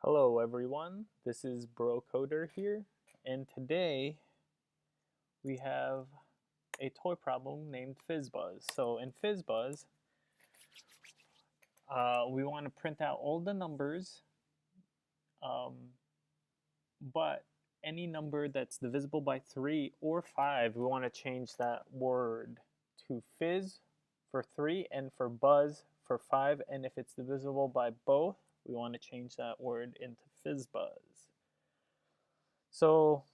Hello everyone, this is Brocoder here, and today we have a toy problem named FizzBuzz. So in FizzBuzz, we want to print out all the numbers, um, but any number that's divisible by 3 or 5, we want to change that word to fizz for 3 and for buzz for 5, and if it's divisible by both, we want to change that word into FizzBuzz. So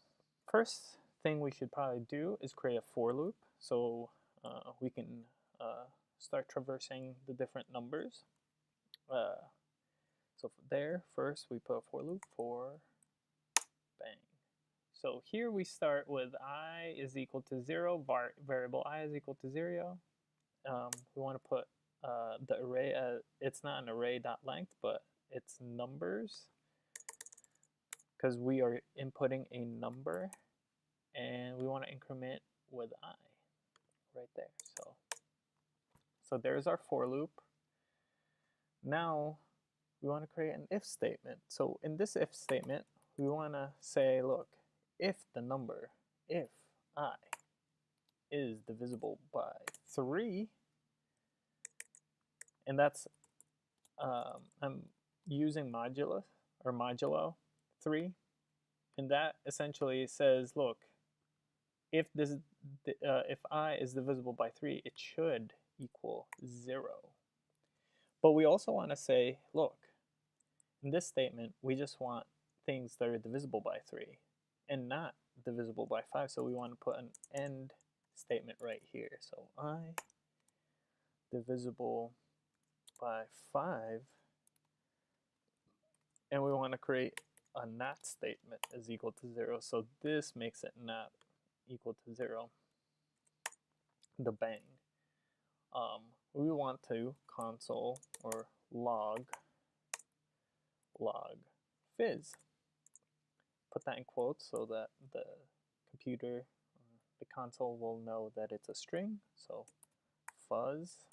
first thing we should probably do is create a for loop so we can start traversing the different numbers. So there, first we put a for loop for bang. So here we start with I is equal to 0, variable I is equal to 0. We want to put the array, it's not an array dot length, but it's numbers, because we are inputting a number and we want to increment with I right there. So there's our for loop. Now we want to create an if statement. So in this if statement, we want to say, look, if the number, if I is divisible by 3, and that's, I'm using modulo 3, and that essentially says, look, if I is divisible by 3, it should equal 0. But we also want to say, look, in this statement, we just want things that are divisible by 3 and not divisible by 5. So we want to put an end statement right here. So I divisible by 5, and we want to create a not statement is equal to 0. So this makes it not equal to 0. The bang. We want to console or log fizz. Put that in quotes so that the computer, the console will know that it's a string. So fuzz.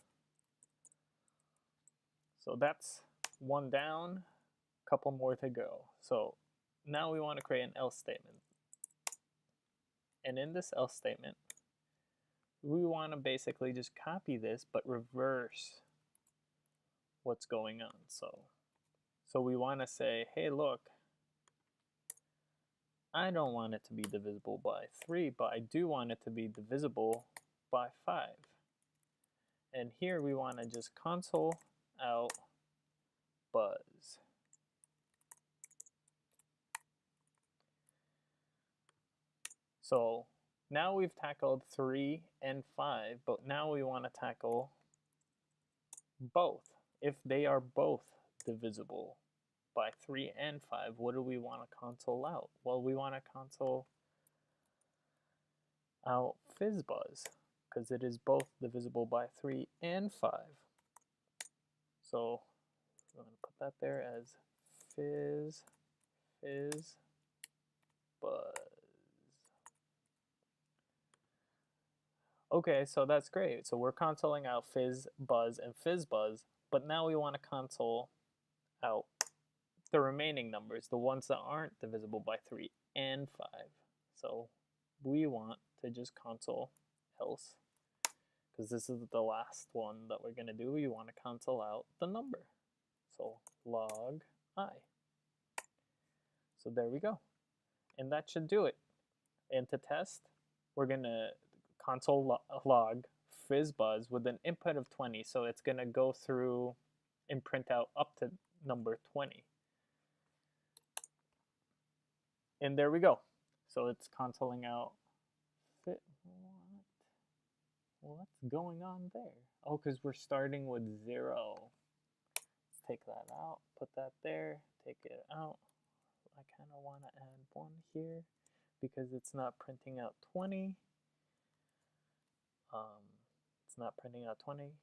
So that's one down, couple more to go. So now we want to create an else statement. And in this else statement, we want to basically just copy this but reverse what's going on. So we want to say, hey, look, I don't want it to be divisible by 3, but I do want it to be divisible by 5. And here we want to just console out buzz. So now we've tackled 3 and 5, but now we want to tackle both. If they are both divisible by 3 and 5, what do we want to console out? Well, we want to console out FizzBuzz, because it is both divisible by 3 and 5. So I'm going to put that there as FizzBuzz. Okay, so that's great. So we're consoling out FizzBuzz and FizzBuzz, but now we want to console out the remaining numbers, the ones that aren't divisible by 3 and 5. So we want to just console else, because this is the last one that we're going to do. We want to console out the number. So log I. So there we go. And that should do it. And to test, we're going to console log FizzBuzz with an input of 20. So it's going to go through and print out up to number 20. And there we go. So it's consoling out what's going on there? Oh, because we're starting with 0. Let's take that out, put that there, take it out. I kind of want to add 1 here because it's not printing out 20. It's not printing out 20.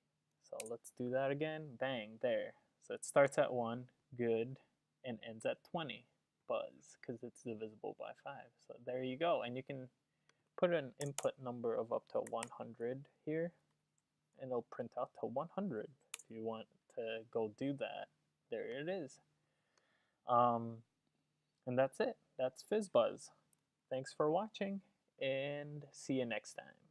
So let's do that again. Bang, there. So it starts at 1, good, and ends at 20, buzz, because it's divisible by 5. So there you go. And you can put an input number of up to 100 here, and it'll print out to 100. If you want to go do that, there it is. And that's it. That's FizzBuzz. Thanks for watching, and see you next time.